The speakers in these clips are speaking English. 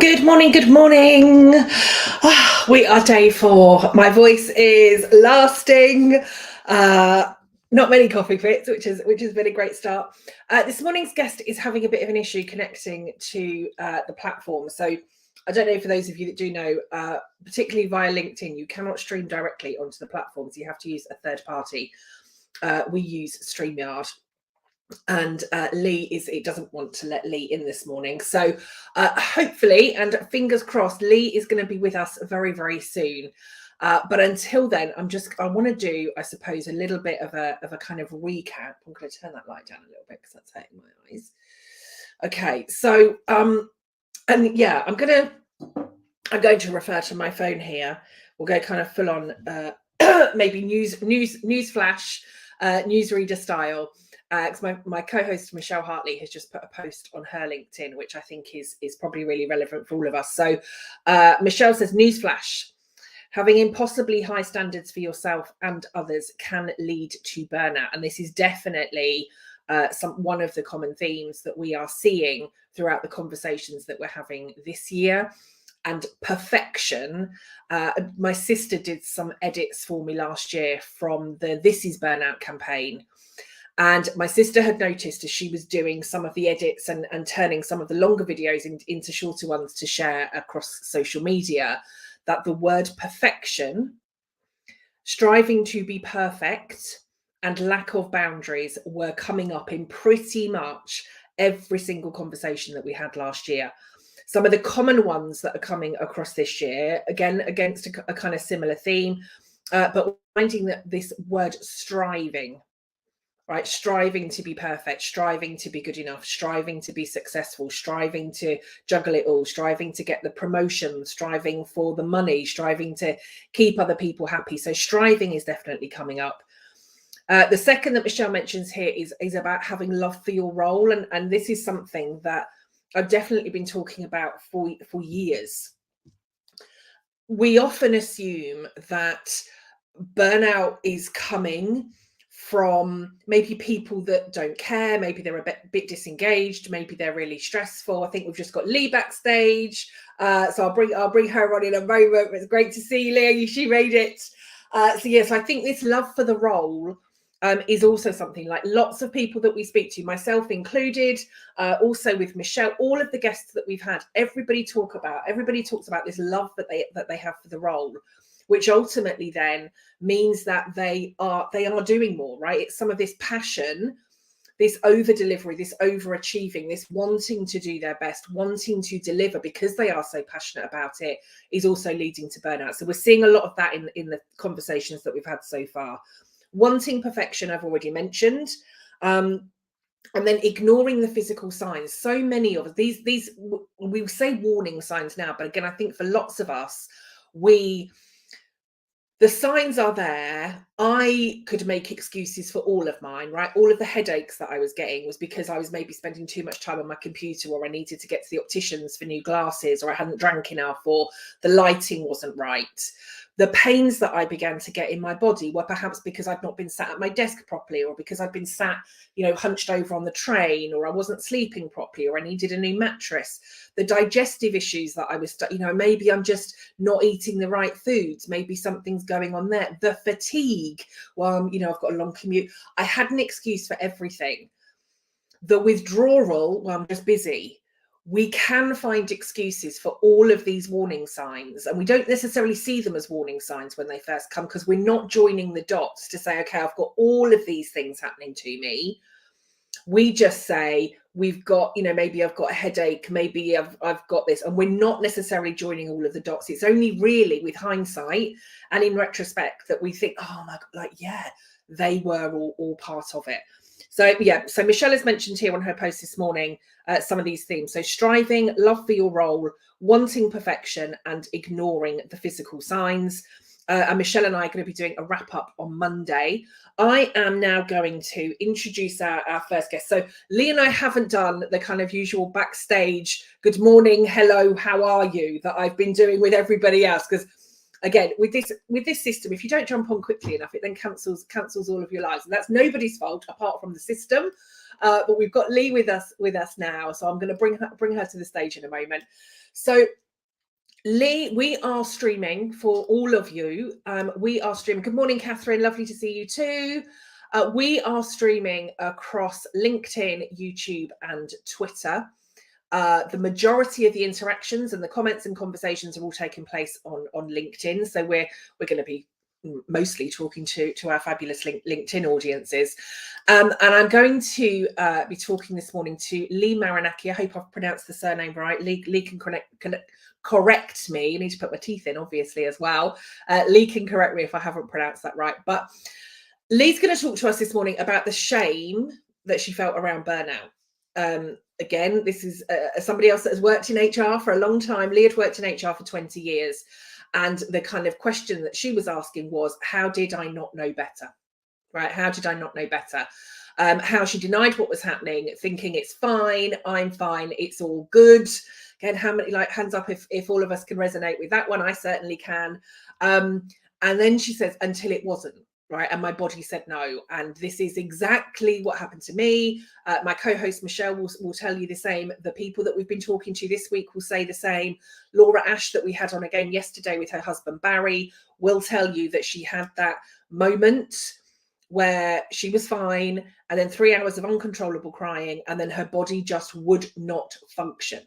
Good morning, good morning. We are day 4. My voice is lasting. Not many coffee fits, which has been a great start. This morning's guest is having a bit of an issue connecting to the platform. So I don't know, for those of you that do know, particularly via LinkedIn, you cannot stream directly onto the platforms. You have to use a third party. We use StreamYard. And it doesn't want to let Lee in this morning. So hopefully, and fingers crossed, Lee is going to be with us very, very soon. But until then, I want to do, I suppose, a little bit of a kind of recap. I'm going to turn that light down a little bit because that's hurting my eyes. Okay, so and yeah, I'm going to refer to my phone here. We'll go kind of full on maybe news flash, newsreader style. Because my co-host Michelle Hartley has just put a post on her LinkedIn, which I think is probably really relevant for all of us. So Michelle says, newsflash, having impossibly high standards for yourself and others can lead to burnout. And this is definitely one of the common themes that we are seeing throughout the conversations that we're having this year. And perfection. My sister did some edits for me last year from the This Is Burnout campaign. And my sister had noticed, as she was doing some of the edits and turning some of the longer videos into shorter ones to share across social media, that the word perfection, striving to be perfect, and lack of boundaries were coming up in pretty much every single conversation that we had last year. Some of the common ones that are coming across this year, again, against a kind of similar theme, but finding that this word striving, right? Striving to be perfect, striving to be good enough, striving to be successful, striving to juggle it all, striving to get the promotion, striving for the money, striving to keep other people happy. So striving is definitely coming up. The second that Michelle mentions here is about having love for your role. And this is something that I've definitely been talking about for years. We often assume that burnout is coming from maybe people that don't care, maybe they're a bit disengaged, maybe they're really stressful. I think we've just got Lee backstage, so I'll bring her on in a moment. It's great to see Lee. She made it. So yes, I think this love for the role is also something like lots of people that we speak to, myself included, also with Michelle, all of the guests that we've had, everybody talks about this love that they have for the role, which ultimately then means that they are doing more, right? It's some of this passion, this over delivery, this overachieving, this wanting to do their best, wanting to deliver because they are so passionate about it, is also leading to burnout. So we're seeing a lot of that in the conversations that we've had so far. Wanting perfection, I've already mentioned. And then ignoring the physical signs. So many of these we say warning signs now, but again, I think for lots of us, the signs are there. I could make excuses for all of mine, right? All of the headaches that I was getting was because I was maybe spending too much time on my computer, or I needed to get to the opticians for new glasses, or I hadn't drank enough, or the lighting wasn't right. The pains that I began to get in my body were perhaps because I'd not been sat at my desk properly, or because I'd been sat, hunched over on the train, or I wasn't sleeping properly, or I needed a new mattress. The digestive issues that I was, maybe I'm just not eating the right foods. Maybe something's going on there. The fatigue. Well, I've got a long commute. I had an excuse for everything. The withdrawal. Well, I'm just busy. We can find excuses for all of these warning signs, and we don't necessarily see them as warning signs when they first come, because we're not joining the dots to say, okay, I've got all of these things happening to me. We just say, we've got, maybe I've got a headache, maybe I've got this, and we're not necessarily joining all of the dots. It's only really with hindsight and in retrospect that we think, oh my God, they were all part of it. So Michelle has mentioned here on her post this morning some of these themes. So striving, love for your role, wanting perfection, and ignoring the physical signs. And Michelle and I are going to be doing a wrap up on Monday. I am now going to introduce our first guest. So Lee and I haven't done the kind of usual backstage, good morning, hello, how are you, that I've been doing with everybody else. Because again, with this system, if you don't jump on quickly enough, it then cancels all of your lives. And that's nobody's fault apart from the system. but we've got Lee with us now, so I'm going to bring her to the stage in a moment. So Lee, we are streaming for all of you. We are streaming. Good morning, Catherine. Lovely to see you too. We are streaming across LinkedIn, YouTube, and Twitter. The majority of the interactions and the comments and conversations are all taking place on LinkedIn. So we're going to be mostly talking to our fabulous LinkedIn audiences. And I'm going to be talking this morning to Lee Marinaki. I hope I've pronounced the surname right. Lee can correct me. I need to put my teeth in, obviously, as well. Lee can correct me if I haven't pronounced that right. But Lee's going to talk to us this morning about the shame that she felt around burnout. Again, this is somebody else that has worked in HR for a long time. Lee had worked in HR for 20 years. And the kind of question that she was asking was, how did I not know better? Right? How did I not know better? How she denied what was happening, thinking it's fine, I'm fine, it's all good. Again, how many, like, hands up if all of us can resonate with that one? I certainly can. And then she says, until it wasn't. Right. And my body said no. And this is exactly what happened to me. My co-host Michelle will tell you the same. The people that we've been talking to this week will say the same. Laura Ash, that we had on again yesterday with her husband Barry, will tell you that she had that moment where she was fine, and then 3 hours of uncontrollable crying, and then her body just would not function.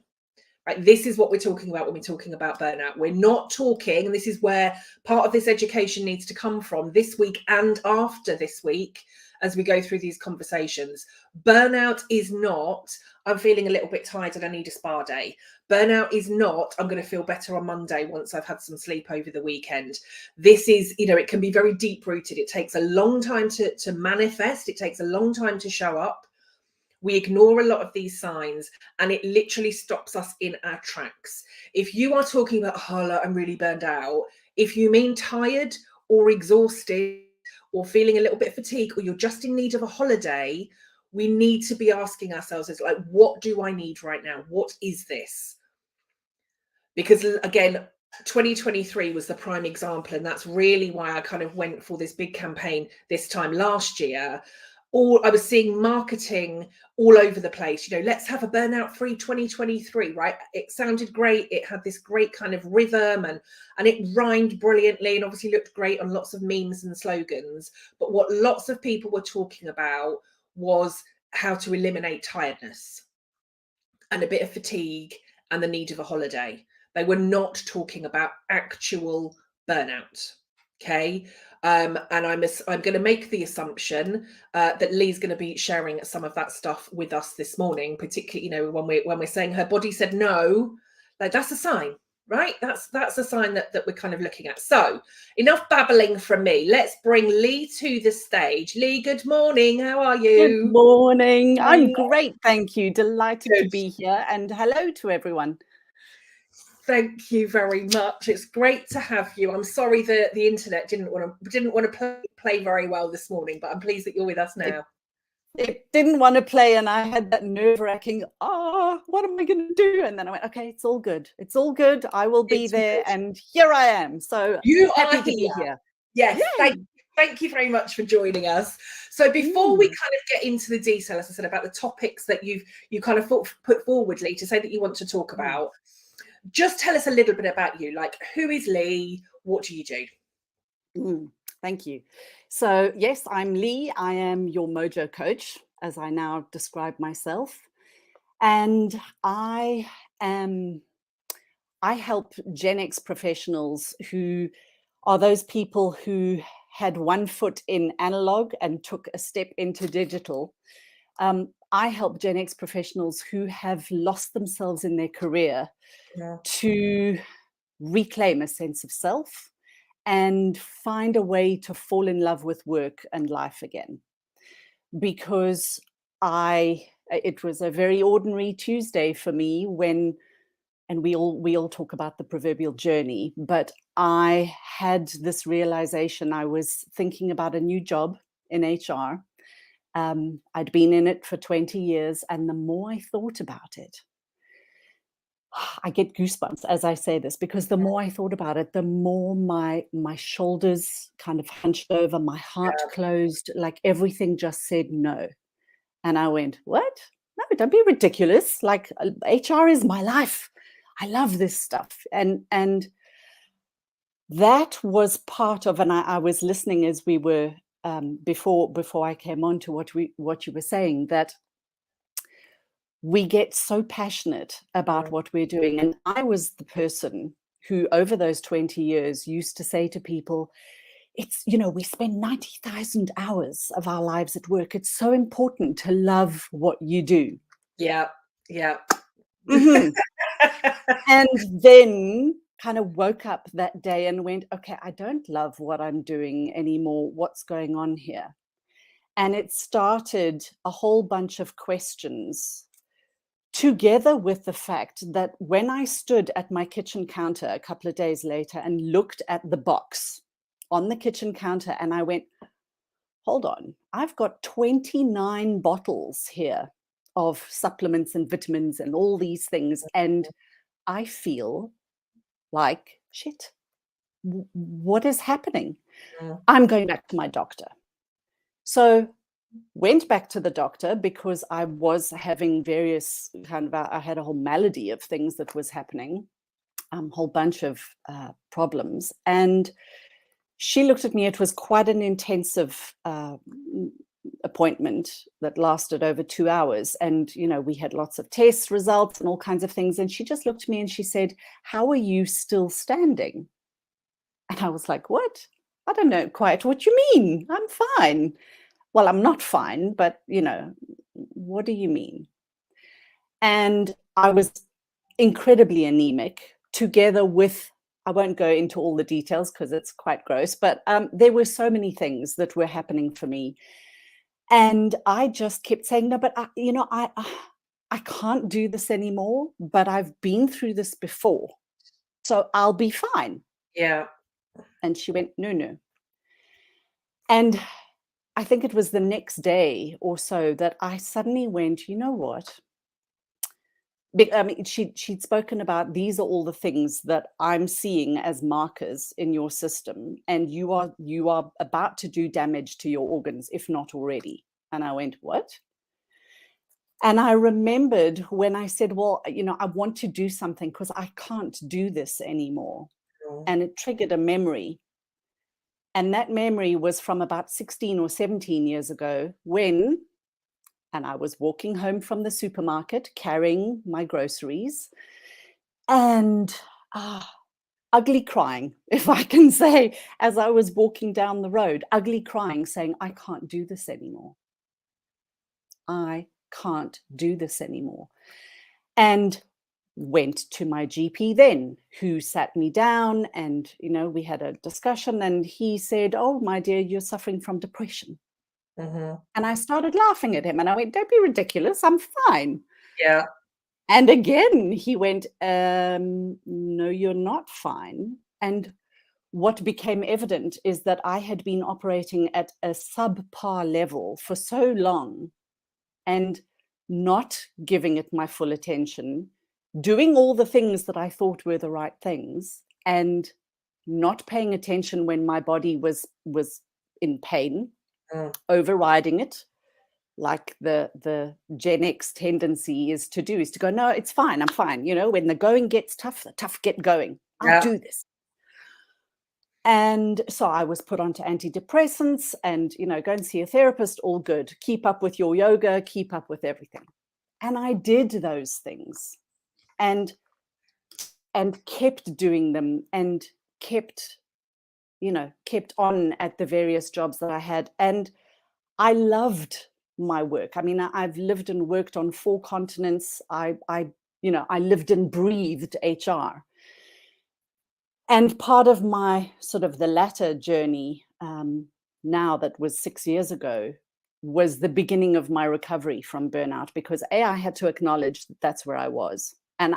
Right, this is what we're talking about when we're talking about burnout. We're not talking, and this is where part of this education needs to come from this week and after this week as we go through these conversations. Burnout is not, I'm feeling a little bit tired and I need a spa day. Burnout is not, I'm going to feel better on Monday once I've had some sleep over the weekend. This is, it can be very deep rooted. It takes a long time to manifest. It takes a long time to show up. We ignore a lot of these signs, and it literally stops us in our tracks. If you are talking about, oh, I'm really burned out, if you mean tired or exhausted or feeling a little bit fatigued, or you're just in need of a holiday, we need to be asking ourselves, like, what do I need right now? What is this? Because again, 2023 was the prime example, and that's really why I kind of went for this big campaign this time last year. I was seeing marketing all over the place, let's have a burnout free 2023, right? It sounded great. It had this great kind of rhythm and it rhymed brilliantly and obviously looked great on lots of memes and slogans. But what lots of people were talking about was how to eliminate tiredness and a bit of fatigue and the need of a holiday. They were not talking about actual burnout. Okay. And I'm going to make the assumption that Lee's going to be sharing some of that stuff with us this morning, particularly, when we're saying her body said no, like that's a sign, right? That's a sign that we're kind of looking at. So enough babbling from me. Let's bring Lee to the stage. Lee, good morning. How are you? Good morning. I'm great, thank you. Delighted to be here, and hello to everyone. Thank you very much. It's great to have you. I'm sorry that the internet didn't want to play very well this morning, but I'm pleased that you're with us now. It didn't want to play, and I had that nerve-wracking, what am I going to do? And then I went, okay, it's all good. It's all good. I will be there, and here I am. So you happy are to be here. Yes, thank you very much for joining us. So before we kind of get into the detail, as I said, about the topics that you kind of put forward, Lee, to say that you want to talk about, just tell us a little bit about you. Like, who is Lee? What do you do? Thank you. So yes, I'm Lee. I am your mojo coach, as I now describe myself. And I help Gen X professionals who are those people who had one foot in analog and took a step into digital. I help Gen X professionals who have lost themselves in their career to reclaim a sense of self and find a way to fall in love with work and life again. Because it was a very ordinary Tuesday for me when, and we all talk about the proverbial journey, but I had this realization. I was thinking about a new job in HR. I'd been in it for 20 years, and the more I thought about it, I get goosebumps as I say this, because the more I thought about it, the more my shoulders kind of hunched over, my heart closed, like everything just said no. And I went, what? No, don't be ridiculous. Like, HR is my life. I love this stuff. And that was part of, and I was listening as we were before I came on to what you were saying, that we get so passionate about what we're doing. And I was the person who, over those 20 years, used to say to people, it's, we spend 90,000 hours of our lives at work. It's so important to love what you do. Yeah. Mm-hmm. And then kind of woke up that day and went, okay, I don't love what I'm doing anymore. What's going on here? And it started a whole bunch of questions, together with the fact that when I stood at my kitchen counter a couple of days later and looked at the box on the kitchen counter, and I went, hold on, I've got 29 bottles here of supplements and vitamins and all these things, and I feel like shit. What is happening? I'm going back to my doctor. So went back to the doctor because I was having various I had a whole malady of things that was happening, a whole bunch of problems. And she looked at me. It was quite an intensive appointment that lasted over 2 hours. And, we had lots of test results and all kinds of things. And she just looked at me and she said, how are you still standing? And I was like, what? I don't know quite what you mean. I'm fine. Well, I'm not fine, but, what do you mean? And I was incredibly anemic, together with, I won't go into all the details because it's quite gross, but there were so many things that were happening for me. And I just kept saying, no, but I can't do this anymore, but I've been through this before, so I'll be fine. Yeah. And she went, no. And I think it was the next day or so that I suddenly went, you know what? I mean, she'd spoken about, these are all the things that I'm seeing as markers in your system, and you are about to do damage to your organs, if not already. And I went, what? And I remembered when I said, well, I want to do something because I can't do this anymore. And it triggered a memory. And that memory was from about 16 or 17 years ago and I was walking home from the supermarket carrying my groceries and ugly crying, if I can say, as I was walking down the road, ugly crying, saying, I can't do this anymore. I can't do this anymore. And went to my GP then, who sat me down and, we had a discussion, and he said, oh, my dear, you're suffering from depression. And I started laughing at him and I went, don't be ridiculous. I'm fine. Yeah. And again, he went, no, you're not fine. And what became evident is that I had been operating at a subpar level for so long and not giving it my full attention, doing all the things that I thought were the right things, and not paying attention when my body was in pain, overriding it, like the Gen X tendency is to do, is to go, no, it's fine, I'm fine. When the going gets tough, the tough get going. I'll do this. And so I was put onto antidepressants and, go and see a therapist, all good. Keep up with your yoga, keep up with everything. And I did those things and kept doing them and kept on at the various jobs that I had. And I loved my work. I mean, I've lived and worked on 4 continents. I lived and breathed HR. And part of my sort of the latter journey, now that was 6 years ago, was the beginning of my recovery from burnout, because I had to acknowledge that that's where I was. And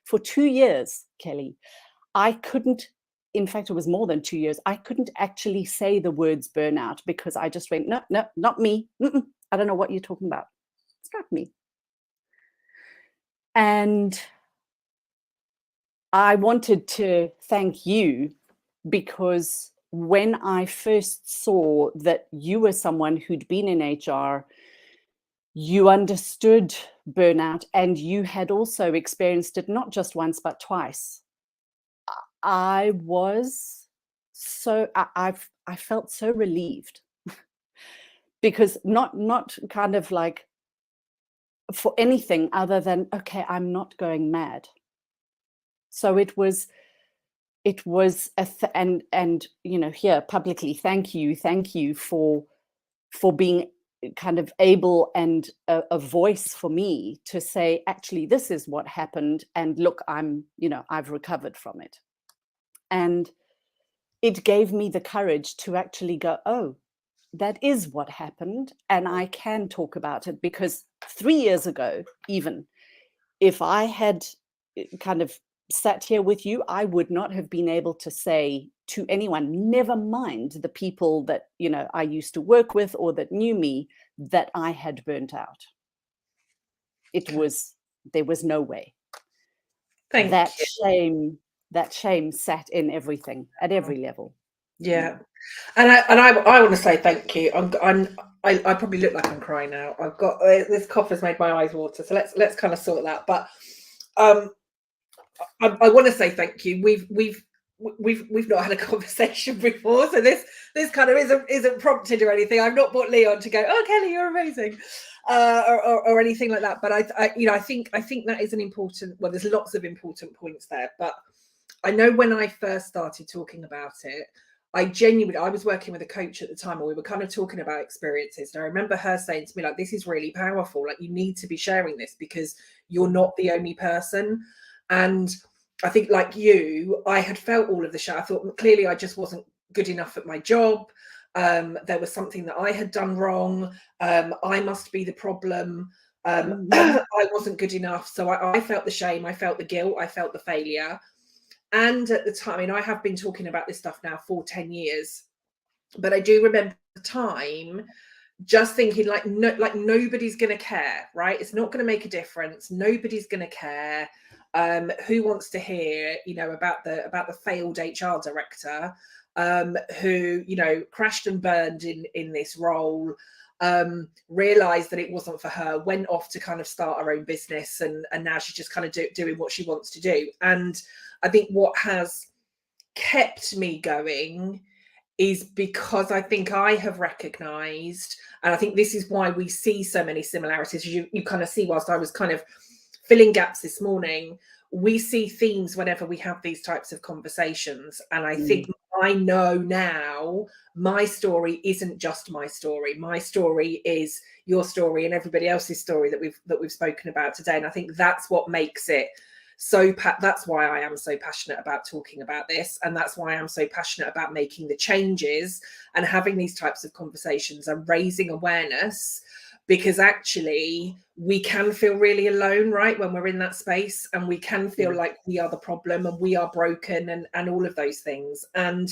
for 2 years, Kelly, I couldn't, in fact, it was more than 2 years, I couldn't actually say the words burnout because I just went, no, not me. I don't know what you're talking about. It's not me. And I wanted to thank you, because when I first saw that you were someone who'd been in HR, you understood burnout, and you had also experienced it not just once but twice. I was so I felt so relieved because not kind of like for anything other than, okay, I'm not going mad. So it was and you know, here publicly, thank you for being kind of able and a voice for me to say, actually, this is what happened, and look, I've recovered from it. And it gave me the courage to actually go, oh, that is what happened, and I can talk about it. Because 3 years ago, even, if I had kind of sat here with you, I would not have been able to say to anyone, never mind the people that, you know, I used to work with or that knew me, that I had burnt out. There was no way. Thank That you. shame sat in everything at every level. Yeah. And I want to say thank you. I probably look like I'm crying now. I've got this cough has made my eyes water. So let's kind of sort that. But I want to say thank you. We've not had a conversation before, so this kind of isn't prompted or anything. I've not brought Leon to go, oh Kelly, you're amazing, or anything like that. But I think that is an important. Well, there's lots of important points there, but I know when I first started talking about it, I was working with a coach at the time, and we were kind of talking about experiences. And I remember her saying to me, like, this is really powerful. Like, you need to be sharing this because you're not the only person. And I think, like you, I had felt all of the shit. I thought clearly I just wasn't good enough at my job. There was something that I had done wrong. I must be the problem. I wasn't good enough. So I felt the shame. I felt the guilt. I felt the failure. And at the time, I mean, I have been talking about this stuff now for 10 years, but I do remember the time just thinking like, no, like nobody's going to care, right? It's not going to make a difference. Nobody's going to care. Who wants to hear, you know, about the failed HR director who, you know, crashed and burned in this role, realized that it wasn't for her, went off to kind of start her own business, and now she's just kind of doing what she wants to do. And I think what has kept me going is because I think I have recognized, and I think this is why we see so many similarities. You kind of see, whilst I was kind of filling gaps this morning, we see themes whenever we have these types of conversations. And I think I know now my story isn't just my story. My story is your story and everybody else's story that we've spoken about today. And I think that's what makes it so that's why I am so passionate about talking about this, and that's why I'm so passionate about making the changes and having these types of conversations and raising awareness, because actually we can feel really alone, right, when we're in that space, and we can feel like we are the problem and we are broken and all of those things, and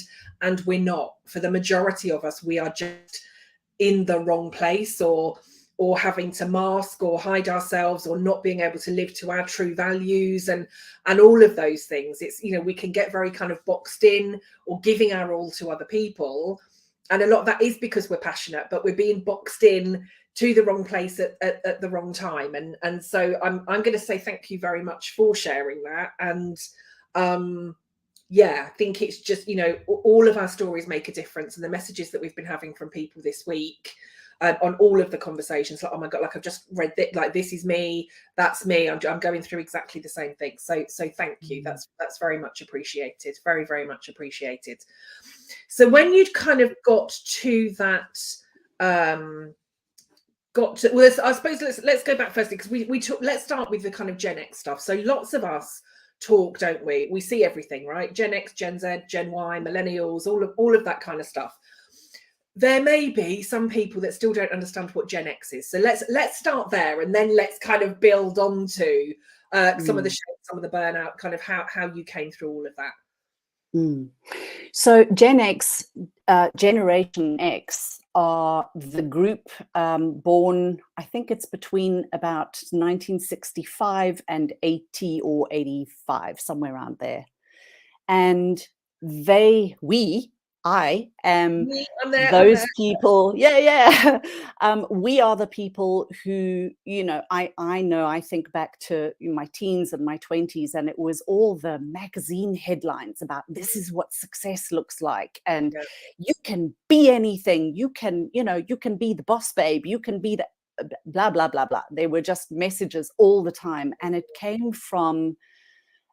we're not. For the majority of us, we are just in the wrong place, or having to mask or hide ourselves, or not being able to live to our true values, and all of those things. It's, you know, we can get very kind of boxed in, or giving our all to other people, and a lot of that is because we're passionate, but we're being boxed in to the wrong place at the wrong time. And so I'm going to say thank you very much for sharing that. And yeah, I think it's just, you know, all of our stories make a difference, and the messages that we've been having from people this week on all of the conversations, like, oh my God, like I've just read that, like, this is me, that's me, I'm going through exactly the same thing. So thank you. That's very much appreciated. Very, very much appreciated. So when you'd kind of got to that, well, I suppose let's go back firstly, because we took, let's start with the kind of Gen X stuff. So lots of us talk, don't we? We see everything, right? Gen X, Gen Z, Gen Y, millennials, all of that kind of stuff. There may be some people that still don't understand what Gen X is. So let's start there, and then let's kind of build on to some of the shapes, some of the burnout, kind of how you came through all of that. So Gen X, Generation X, are the group born, I think it's between about 1965 and 80 or 85, somewhere around there. And we I am Me, I'm there, I'm those there. people. Yeah. We are the people who, I know, I think back to my teens and my 20s, and it was all the magazine headlines about this is what success looks like. And Yeah. you can be anything. You can be the boss babe. You can be the blah, blah, blah, blah. They were just messages all the time. And it came from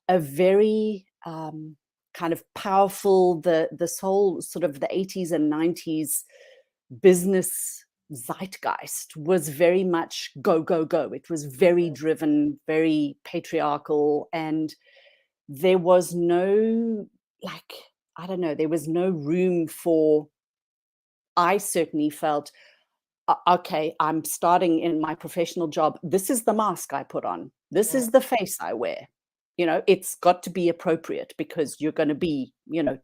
a very kind of powerful, this whole sort of the 80s and 90s business zeitgeist was very much go, go, go. It was very driven, very patriarchal, and there was no, like, I don't know, there was no room for, I certainly felt, okay, I'm starting in my professional job. This is the mask I put on. This Mm, is the face I wear. It's got to be appropriate because you're going to be,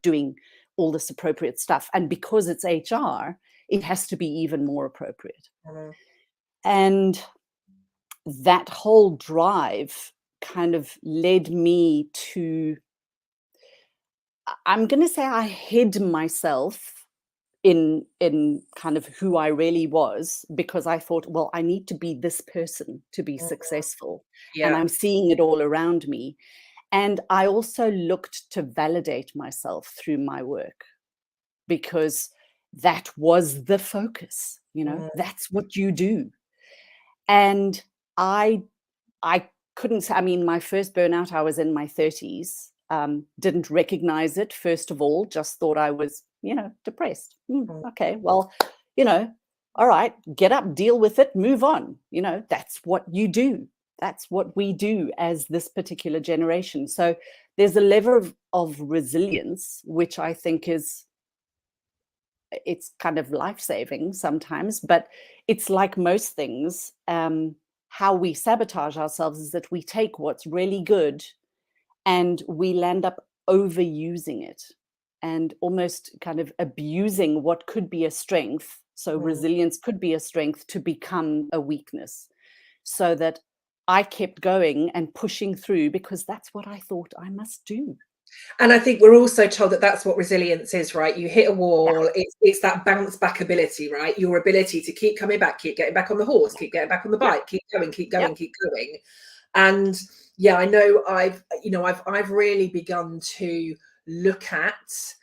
doing all this appropriate stuff. And because it's HR, it has to be even more appropriate. mm, And that whole drive kind of led me to, I'm going to say I hid myself in kind of who I really was, because I thought, well, I need to be this person to be mm. successful. And Yeah. I'm seeing it all around me. And I also looked to validate myself through my work, because that was the focus, Mm, that's what you do. And I I couldn't say, I mean, my first burnout, I was in my 30s, didn't recognize it, first of all, just thought I was, depressed. mm, Okay, well, you know, all right, get up, deal with it, move on. That's what you do. That's what we do as this particular generation. So there's a level of resilience, which I think it's kind of life-saving sometimes, but it's like most things. How we sabotage ourselves is that we take what's really good and we land up overusing it and almost kind of abusing what could be a strength. So mm. resilience could be a strength to become a weakness. So that I kept going and pushing through because that's what I thought I must do. And I think we're also told that that's what resilience is, right? You hit a Yeah, wall, it's that bounce back ability, right? Your ability to keep coming back, keep getting back on the horse, keep getting back on the yeah, bike, keep going, keep yeah. going, keep going. And yeah, I know I've really begun to look at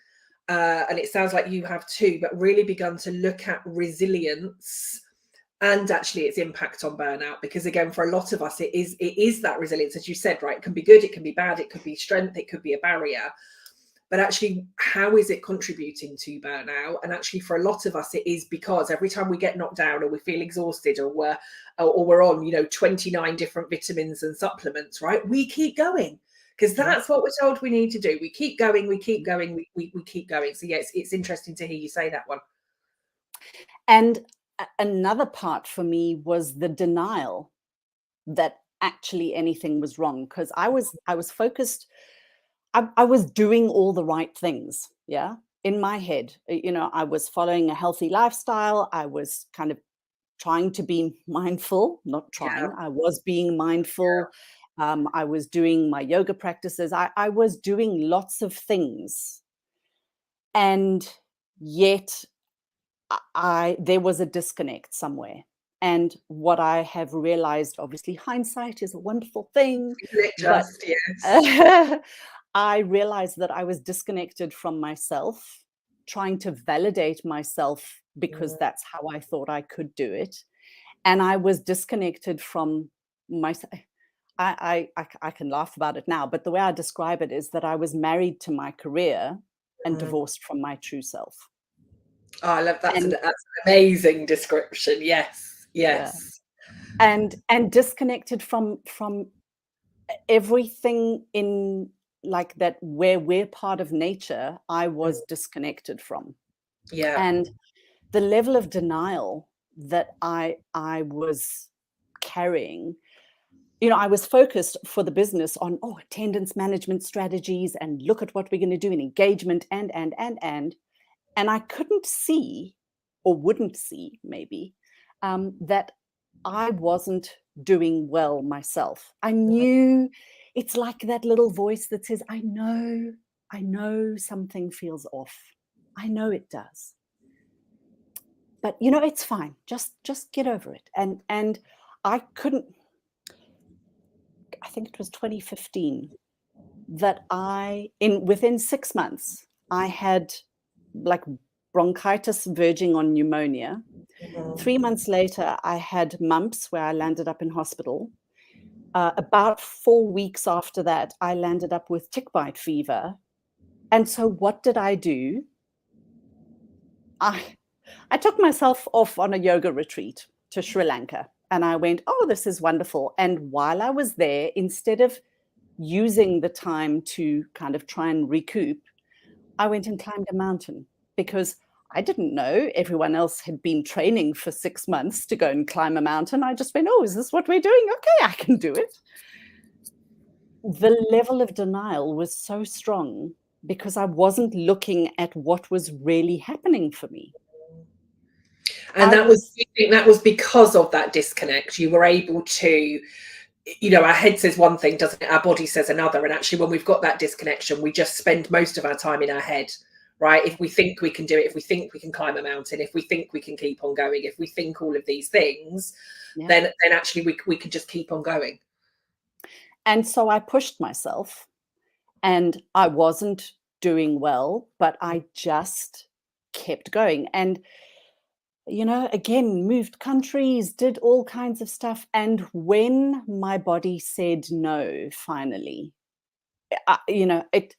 and it sounds like you have too, but really begun to look at resilience and actually its impact on burnout, because again, for a lot of us, it is that resilience, as you said, right? It can be good, it can be bad, it could be strength, it could be a barrier, but actually, how is it contributing to burnout? And actually, for a lot of us, it is because every time we get knocked down or we feel exhausted or we're on 29 different vitamins and supplements, right? We keep going because that's what we're told we need to do. We keep going, we keep going, we keep going. So yeah, it's interesting to hear you say that one. And another part for me was the denial that actually anything was wrong, because I was focused. I was doing all the right things, yeah, in my head. I was following a healthy lifestyle. I was kind of trying to be mindful, not Yeah, trying. I was being mindful. I was doing my yoga practices. I was doing lots of things, and yet there was a disconnect somewhere. And what I have realized, obviously, hindsight is a wonderful thing, isn't it but just? Yes. I realized that I was disconnected from myself, trying to validate myself because Mm, that's how I thought I could do it. And I was disconnected from myself. I can laugh about it now, but the way I describe it is that I was married to my career and mm. divorced from my true self. Oh, I love And that's an amazing description. Yes, yeah, yes. and disconnected from everything in, like, that where we're part of nature, I Mm, was disconnected from. yeah. And the level of denial that I was carrying, I was focused for the business on, attendance management strategies, and look at what we're going to do in engagement, and I couldn't see, or wouldn't see maybe, that I wasn't doing well myself. I knew, it's like that little voice that says, I know something feels off. I know it does. But you know, it's fine. Just get over it. And I couldn't, I think it was 2015 that within 6 months, I had like bronchitis verging on pneumonia. Mhm. 3 months later, I had mumps where I landed up in hospital. About 4 weeks after that, I landed up with tick bite fever. And so what did I do? I took myself off on a yoga retreat to Sri Lanka, and I went, oh, this is wonderful. And while I was there, instead of using the time to kind of try and recoup, I went and climbed a mountain because I didn't know everyone else had been training for 6 months to go and climb a mountain. I just went, oh, is this what we're doing? Okay, I can do it. The level of denial was so strong because I wasn't looking at what was really happening for me. And that was, you think that was because of that disconnect. You were able to, you know, our head says one thing, doesn't it? Our body says another. And actually, when we've got that disconnection, we just spend most of our time in our head, right? If we think we can do it, if we think we can climb a mountain, if we think we can keep on going, if we think all of these things, then actually we can just keep on going. And so I pushed myself, and I wasn't doing well, but I just kept going. And you know, again, moved countries, did all kinds of stuff. And when my body said no, finally, you know, it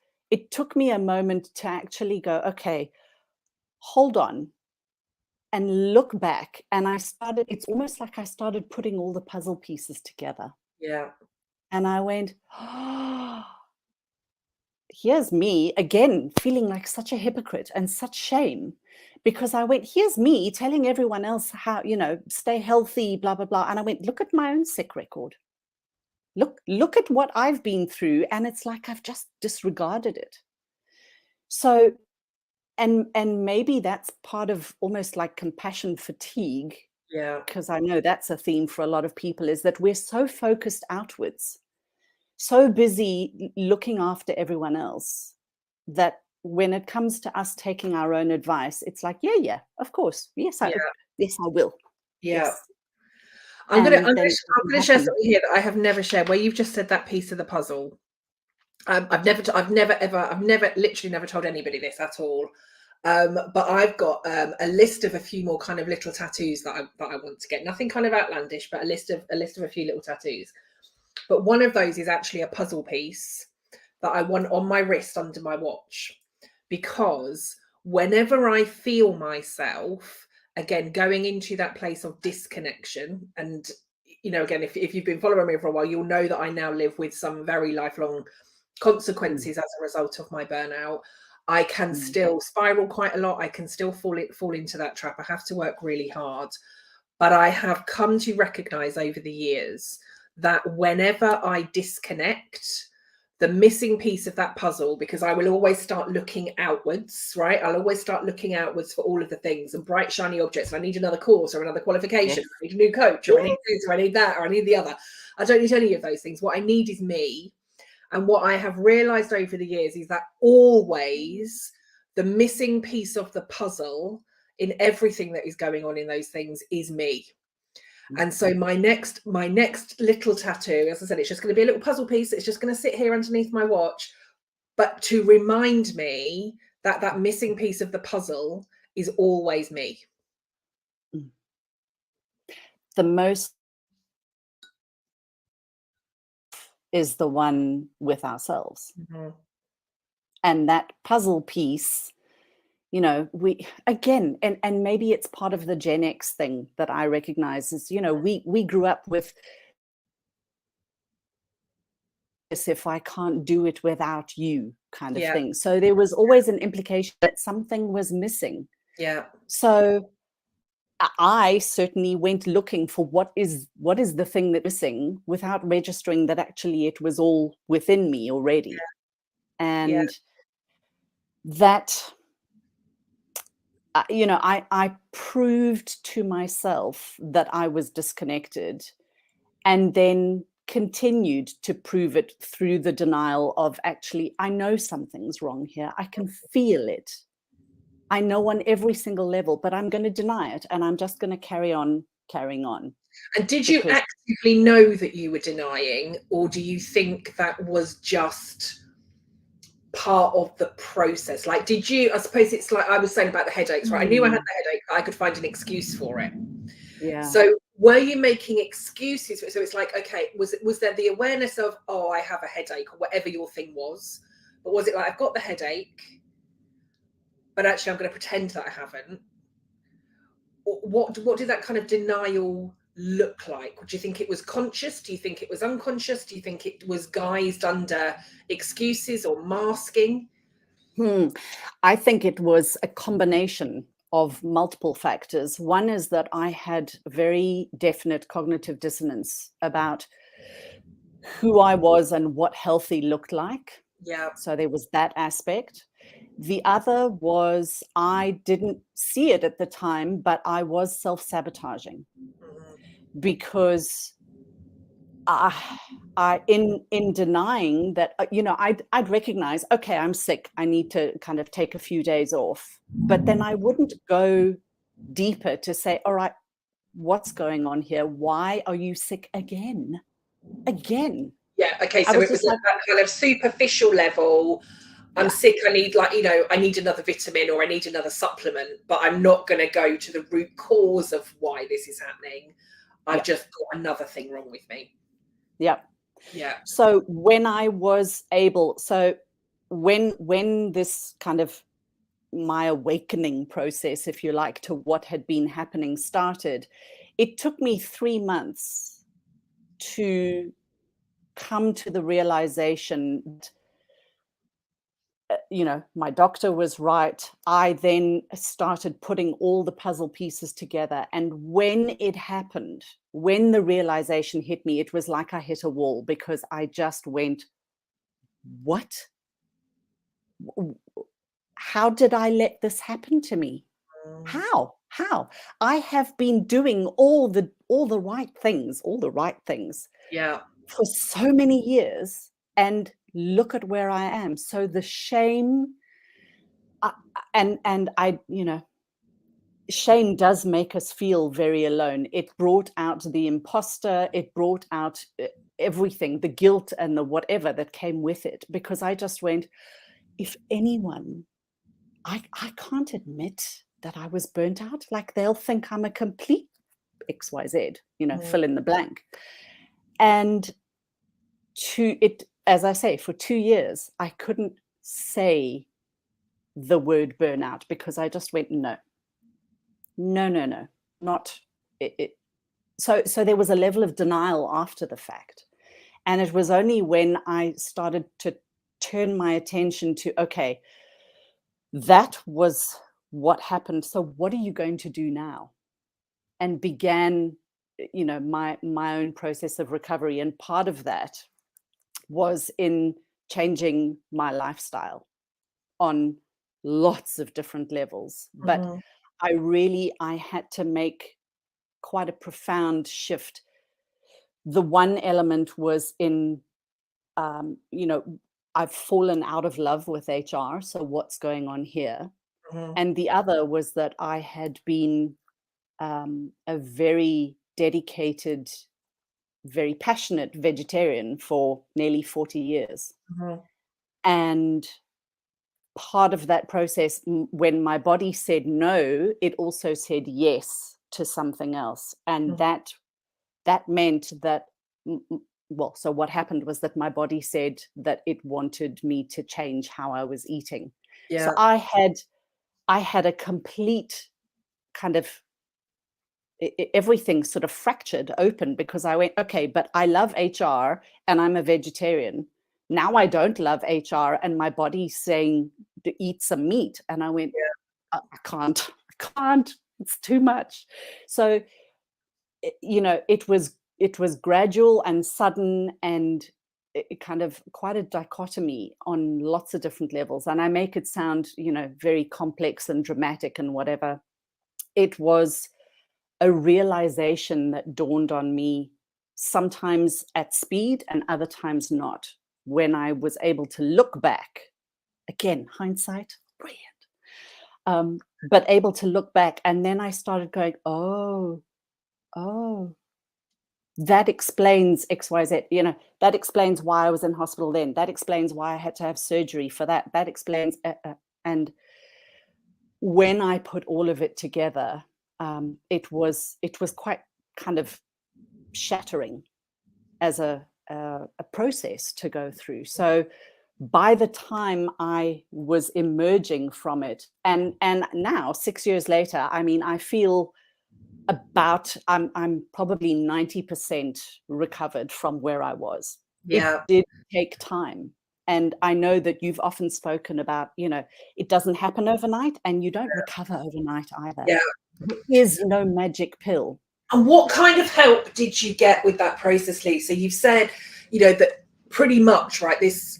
took me a moment to actually go, okay, hold on, and look back. And it's almost like I started putting all the puzzle pieces together. Yeah. And I went, oh, here's me again, feeling like such a hypocrite and such shame. Because I went, here's me telling everyone else how, you know, stay healthy, blah, blah, blah. And I went, look at my own sick record. Look at what I've been through. And it's like I've just disregarded it. So, and maybe that's part of almost like compassion fatigue. Yeah. Because I know that's a theme for a lot of people, is that we're so focused outwards, so busy looking after everyone else, that when it comes to us taking our own advice, it's like, yeah, of course. Yes, I will. Yeah. Yes. I'm gonna share something here that I have never shared, where you've just said that piece of the puzzle. I've never literally never told anybody this at all. But I've got a list of a few more kind of little tattoos that I want to get. Nothing kind of outlandish, but a list of a few little tattoos. But one of those is actually a puzzle piece that I want on my wrist under my watch, because whenever I feel myself again going into that place of disconnection, and you know, again, if you've been following me for a while, you'll know that I now live with some very lifelong consequences as a result of my burnout. I can still spiral quite a lot. I can still fall into that trap. I have to work really hard. But I have come to recognize over the years that whenever I disconnect, the missing piece of that puzzle, because I will always start looking outwards, right? I'll always start looking outwards for all of the things and bright, shiny objects. And I need another course or another qualification. I need a new coach, or I need this, or I need that, or I need the other. I don't need any of those things. What I need is me. And what I have realized over the years is that always the missing piece of the puzzle in everything that is going on in those things is me. And so my next little tattoo, as I said, it's just going to be a little puzzle piece. It's just going to sit here underneath my watch, but to remind me that that missing piece of the puzzle is always me. The most is the one with ourselves. And that puzzle piece, you know, we again, and maybe it's part of the Gen X thing that I recognize is, you know, we grew up with this, if I can't do it without you kind of thing. So there was always an implication that something was missing. Yeah. So I certainly went looking for what is the thing that's missing, without registering that actually it was all within me already. And that, you know, I proved to myself that I was disconnected, and then continued to prove it through the denial of, actually, I know something's wrong here. I can feel it. I know on every single level, but I'm going to deny it, and I'm just going to carry on carrying on. And did you actively know that you were denying, or do you think that was just part of the process? Like, did you, I suppose it's like I was saying about the headaches, right? I knew I had the headache, but I could find an excuse for it. Yeah. So were you making excuses? So it's like, okay, was there the awareness of, oh, I have a headache, or whatever your thing was? But was it like, I've got the headache, but actually I'm going to pretend that I haven't? Or what did that kind of denial look like? Do you think it was conscious? Do you think it was unconscious? Do you think it was guised under excuses or masking? I think it was a combination of multiple factors. One is that I had very definite cognitive dissonance about who I was and what healthy looked like. Yeah. So there was that aspect. The other was I didn't see it at the time, but I was self-sabotaging because in denying that, I'd recognize, okay, I'm sick. I need to kind of take a few days off. But then I wouldn't go deeper to say, all right, what's going on here? Why are you sick again? Again. Yeah. Okay. So it was like that kind of superficial level. I'm sick. I need, like, I need another vitamin, or I need another supplement, but I'm not going to go to the root cause of why this is happening. I've just got another thing wrong with me. Yeah. Yeah. So when I was able, when this kind of my awakening process, if you like, to what had been happening started, it took me 3 months to come to the realization that, my doctor was right. I then started putting all the puzzle pieces together. And when it happened, when the realization hit me, it was like I hit a wall, because I just went, what? How did I let this happen to me? How? I have been doing all the right things Yeah. for so many years, and look at where I am. So the shame, and I, shame does make us feel very alone. It brought out the imposter, it brought out everything, the guilt and the whatever that came with it, because I just went, if anyone, I can't admit that I was burnt out. Like, they'll think I'm a complete XYZ, fill in the blank. And as I say, for 2 years, I couldn't say the word burnout, because I just went, no, not it. So there was a level of denial after the fact. And it was only when I started to turn my attention to, okay, that was what happened. So what are you going to do now? And began, my own process of recovery. And part of that was in changing my lifestyle on lots of different levels. But I had to make quite a profound shift. The one element was in, I've fallen out of love with HR. So what's going on here? And the other was that I had been a very dedicated, very passionate vegetarian for nearly 40 years. And part of that process, when my body said no, it also said yes to something else. And that meant that, so what happened was that my body said that it wanted me to change how I was eating. Yeah. So I had a complete kind of, everything sort of fractured open, because I went, okay, but I love HR and I'm a vegetarian. Now I don't love HR and my body's saying to eat some meat. And I went, I can't, it's too much. So, it was gradual and sudden, and it kind of quite a dichotomy on lots of different levels. And I make it sound, very complex and dramatic and whatever. It was a realization that dawned on me, sometimes at speed and other times not, when I was able to look back. Again, hindsight, brilliant. but able to look back. And then I started going, oh, that explains XYZ. That explains why I was in hospital then. That explains why I had to have surgery for that. That explains, and when I put all of it together, it was quite kind of shattering as a process to go through. So by the time I was emerging from it, and now 6 years later, I mean, I feel I'm probably 90% recovered from where I was. It Yeah. did take time. And I know that you've often spoken about, it doesn't happen overnight and you don't recover overnight either. Yeah. There is no magic pill. And what kind of help did you get with that process, Lee? So you've said, that pretty much, right, this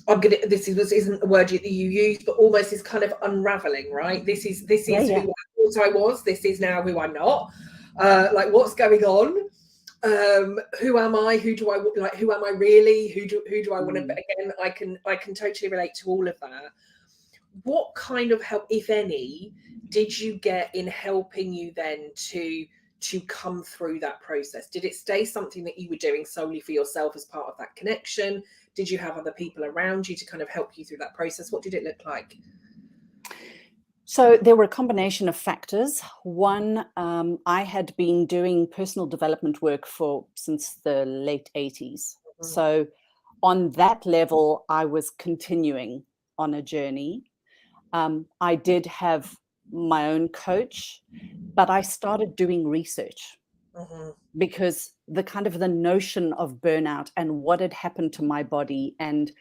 isn't the word that you use, but almost is kind of unraveling, right? This is Yeah. who I thought I was. This is now who I'm not. Like, what's going on? Who am I? Who do I like? Who am I really? Who do I want to be? Again, I can totally relate to all of that. What kind of help, if any, did you get in helping you then to come through that process? Did it stay something that you were doing solely for yourself as part of that connection? Did you have other people around you to kind of help you through that process? What did it look like? So there were a combination of factors. One, I had been doing personal development work since the late 80s. So on that level, I was continuing on a journey. I did have my own coach, but I started doing research because the notion of burnout and what had happened to my body and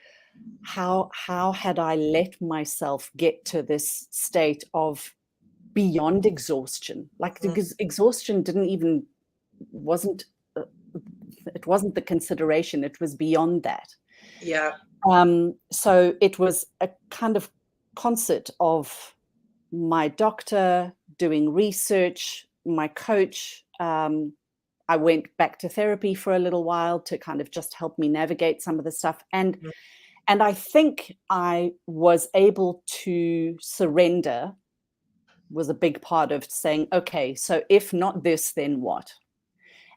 how had I let myself get to this state of beyond exhaustion? Like, because exhaustion wasn't the consideration. It was beyond that. Yeah. So it was a kind of concert of my doctor doing research, my coach. I went back to therapy for a little while to kind of just help me navigate some of the stuff. And I think I was able to surrender, was a big part of saying, okay, so if not this, then what?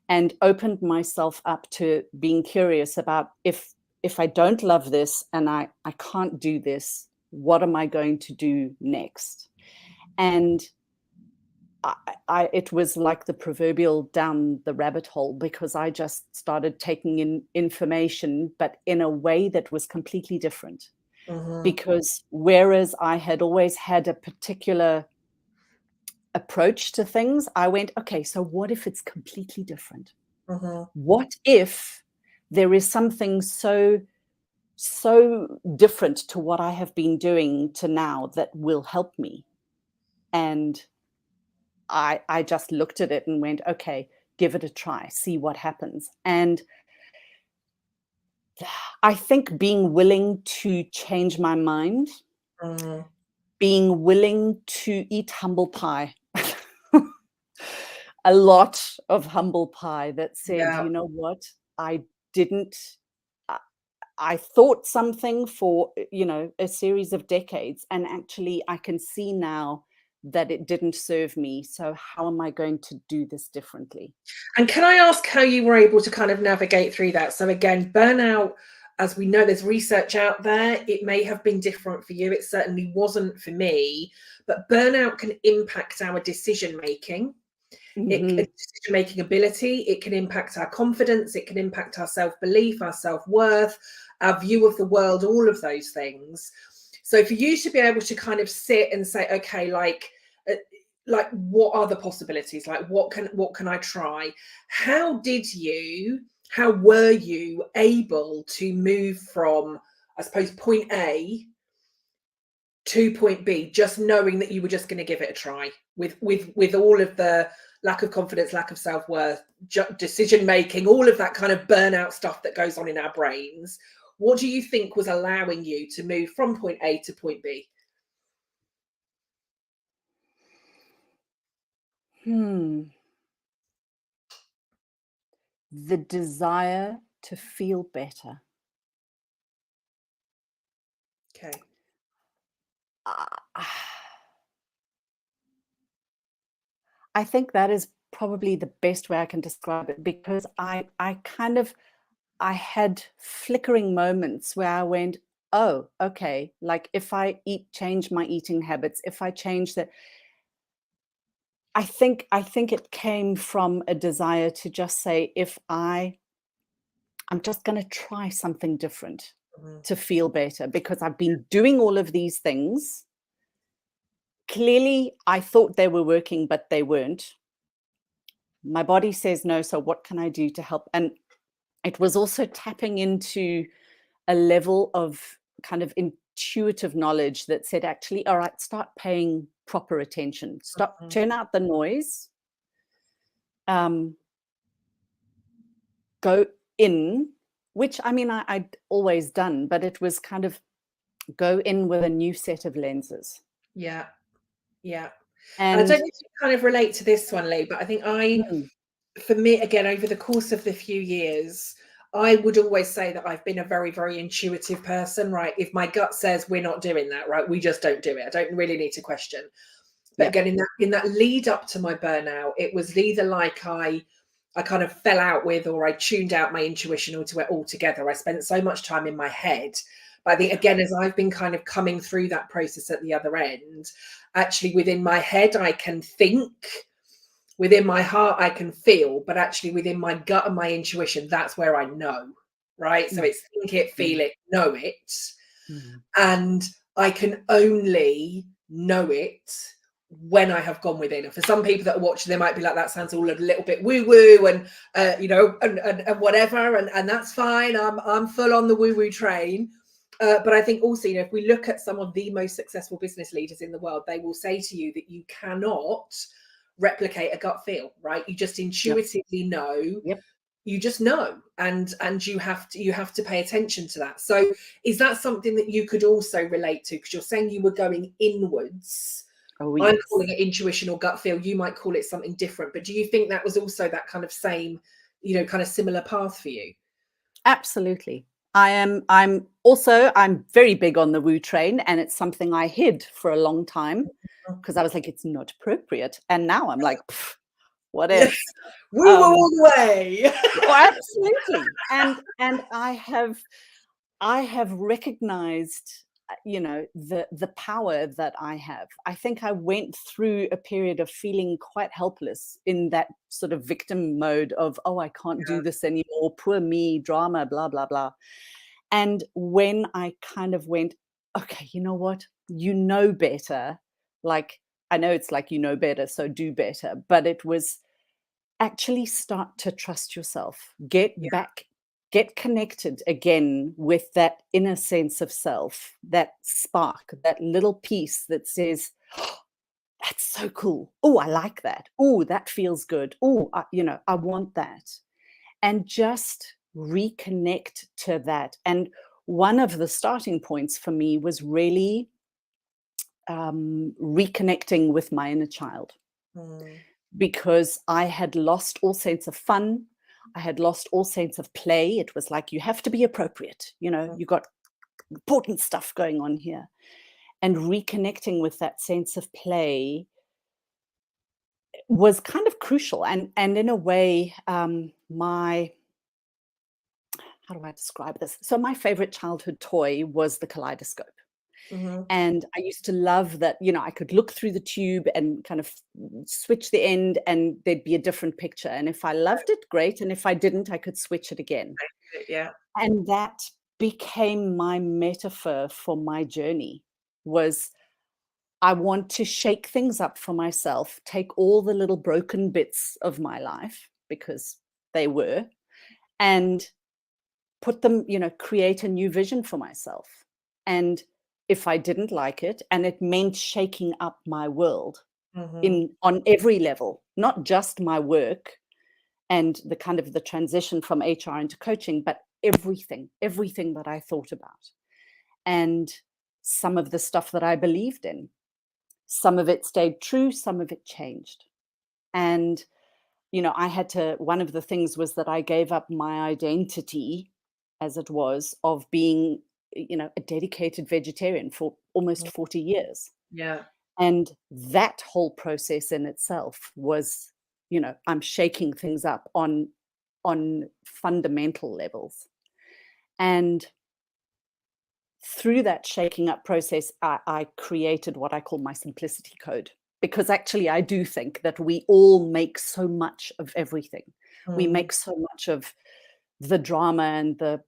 And opened myself up to being curious about if I don't love this and I can't do this, what am I going to do next? And it was like the proverbial down the rabbit hole, because I just started taking in information, but in a way that was completely different. Because whereas I had always had a particular approach to things, I went, okay, so what if it's completely different? What if there is something so different to what I have been doing to now that will help me? And I just looked at it and went, okay, give it a try, see what happens. And I think being willing to change my mind, being willing to eat humble pie, a lot of humble pie that said, you know what, I didn't, I thought something for, a series of decades, and actually I can see now that it didn't serve me. So how am I going to do this differently? And can I ask how you were able to kind of navigate through that? So again, burnout, as we know, there's research out there. It may have been different for you. It certainly wasn't for me. But burnout can impact our decision making. Decision-making ability. It can impact our confidence. It can impact our self-belief, our self-worth, our view of the world, all of those things. So for you to be able to kind of sit and say, okay, like what are the possibilities? Like, what can I try? How were you able to move from, I suppose, point A to point B, just knowing that you were just going to give it a try with all of the lack of confidence, lack of self-worth, decision making, all of that kind of burnout stuff that goes on in our brains? What do you think was allowing you to move from point A to point B? The desire to feel better. Okay. I think that is probably the best way I can describe it, because I had flickering moments where I went, oh, okay, like if I change my eating habits, if I change that, I think it came from a desire to just say, if I'm just going to try something different Mhm. to feel better, because I've been doing all of these things. Clearly, I thought they were working, but they weren't. My body says no, so what can I do to help? And it was also tapping into a level of kind of intuitive knowledge that said, actually, all right, start paying proper attention. Mhm. Turn out the noise. Go in, which I mean, I'd always done, but it was kind of go in with a new set of lenses. Yeah. Yeah. And I And don't know if you kind of relate to this one, Lee, but I think for me, again, over the course of the few years, I would always say that I've been a very, very intuitive person, right? If my gut says we're not doing that, right, we just don't do it. I don't really need to question. But yeah, again, in that lead up to my burnout, it was either like I kind of fell out with, or I tuned out my intuition altogether. I spent so much time in my head. But I think, again, as I've been kind of coming through that process at the other end, actually within my head, I can think, within my heart, I can feel, but actually within my gut and my intuition, that's where I know, right? So mm, it's think it, feel mm, it, know it. mm, And I can only know it when I have gone within. And for some people that are watching, they might be like, that sounds all a little bit woo-woo and and whatever, and that's fine. I'm full on the woo-woo train. But I think also, if we look at some of the most successful business leaders in the world, they will say to you that you cannot replicate a gut feel, right? You just yep, intuitively know, yep. you just know, and you have to pay attention to that. So is that something that you could also relate to? Because you're saying you were going inwards. Oh, I'm yes. calling it intuition or gut feel, you might call it something different, but do you think that was also that kind of same, kind of similar path for you? Absolutely. I'm very big on the woo train, and it's something I hid for a long time because I was like, it's not appropriate. And now I'm like, "Pff, Yes, whatevs." woo woo all the way. Oh, absolutely. And I have recognized, the power that I have. I think I went through a period of feeling quite helpless in that sort of victim mode of, oh, I can't do this anymore, poor me, drama, blah, blah, blah. And when I kind of went, okay, you know what? You know better. Like, I know it's like, you know better, so do better. But it was actually start to trust yourself, Yeah, get connected again with that inner sense of self, that spark, that little piece that says, "Oh, that's so cool. Oh, I like that. Oh, that feels good. Oh, I want that." And just reconnect to that. And one of the starting points for me was really reconnecting with my inner child, mm, because I had lost all sense of fun. I had lost all sense of play. It was like, you have to be appropriate. mm, You got important stuff going on here. And reconnecting with that sense of play was kind of crucial. And in a way, how do I describe this? So my favorite childhood toy was the kaleidoscope. mhm. And I used to love that, I could look through the tube and kind of switch the end and there'd be a different picture. And if I loved it, great. And if I didn't, I could switch it again. Yeah, And that became my metaphor for my journey. Was I want to shake things up for myself, take all the little broken bits of my life, because they were, and put them, create a new vision for myself. And if I didn't like it, and it meant shaking up my world mhm, on every level, not just my work and the kind of the transition from HR into coaching, but everything that I thought about. And some of the stuff that I believed in, some of it stayed true, some of it changed. And I had to, one of the things was that I gave up my identity, as it was, of being, a dedicated vegetarian for almost mm, 40 years. yeah, And that whole process in itself was, I'm shaking things up on fundamental levels. And through that shaking up process, I created what I call my simplicity code. Because actually, I do think that we all make so much of everything. We make so much of the drama and the,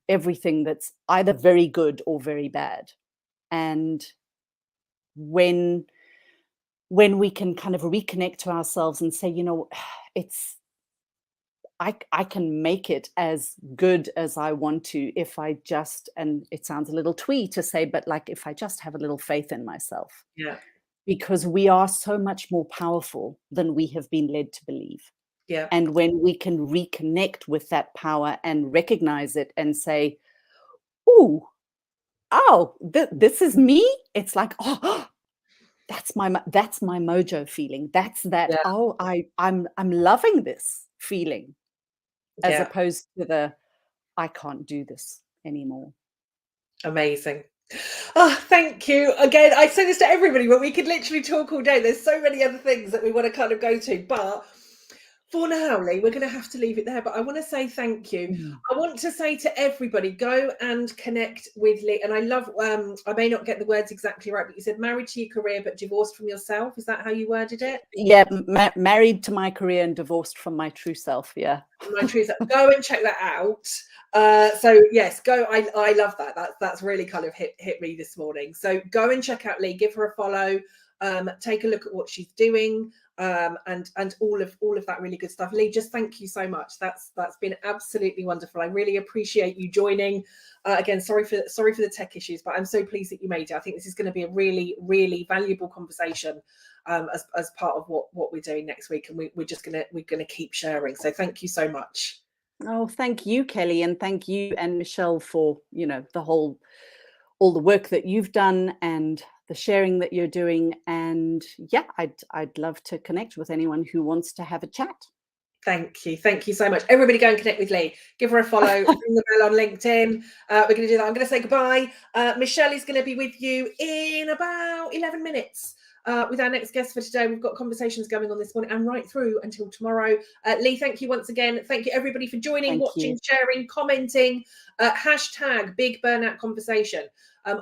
everything that's either very good or very bad. And when we can kind of reconnect to ourselves and say, it's I can make it as good as I want to if I just, and it sounds a little twee to say, but like if I just have a little faith in myself. Yeah. Because we are so much more powerful than we have been led to believe. Yeah. And when we can reconnect with that power and recognize it and say, oh, this is me. It's like, oh, that's my mojo feeling. That's that. Yeah. Oh, I'm loving this feeling, as Yeah. opposed to the I can't do this anymore. Amazing. Oh, thank you. Again, I say this to everybody, but we could literally talk all day. There's so many other things that we want to kind of go to. But for now, Lee, we're going to have to leave it there. But I want to say thank you. I want to say to everybody, go and connect with Lee. And I love, I may not get the words exactly right, but you said married to your career, but divorced from yourself. Is that how you worded it? Yeah, married to my career and divorced from my true self. Yeah. My true self. Go and check that out. So yes, go. I love that. That's really kind of hit me this morning. So go and check out Lee. Give her a follow. Take a look at what she's doing. And all of that really good stuff. Lee, just thank you so much. That's been absolutely wonderful. I really appreciate you joining. Again, sorry for the tech issues, but I'm so pleased that you made it. I think this is going to be a really, really valuable conversation as part of what we're doing next week, and we're gonna keep sharing. So thank you so much. Oh, thank you, Kelly, and thank you and Michelle for all the work that you've done and the sharing that you're doing. And yeah, I'd love to connect with anyone who wants to have a chat. Thank you so much. Everybody go and connect with Lee. Give her a follow. Ring the bell on LinkedIn. We're going to do that. I'm going to say goodbye. Michelle is going to be with you in about 11 minutes. With our next guest for today. We've got conversations going on this morning and right through until tomorrow. Lee, thank you once again. Thank you everybody for joining, watching, sharing, commenting. Hashtag Big Burnout Conversation.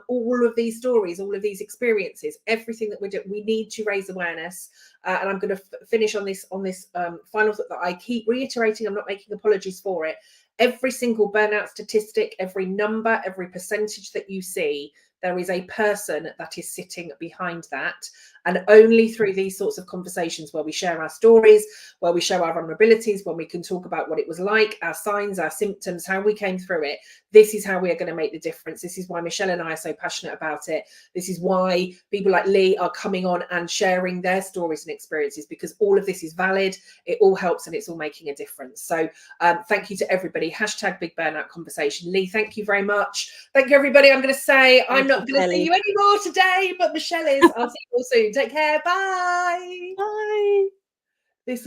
All of these stories, all of these experiences, everything that we're doing, we need to raise awareness. And I'm going to finish on this final thought that I keep reiterating. I'm not making apologies for it. Every single burnout statistic, every number, every percentage that you see, there is a person that is sitting behind that. And only through these sorts of conversations where we share our stories, where we show our vulnerabilities, when we can talk about what it was like, our signs, our symptoms, how we came through it, this is how we are going to make the difference. This is why Michelle and I are so passionate about it. This is why people like Lee are coming on and sharing their stories and experiences, because all of this is valid. It all helps and it's all making a difference. So thank you to everybody. Hashtag Big Burnout Conversation. Lee, thank you very much. Thank you, everybody. I'm going to say I'm not going to see you anymore today, but Michelle is. I'll see you all soon. Take care. Bye. Bye.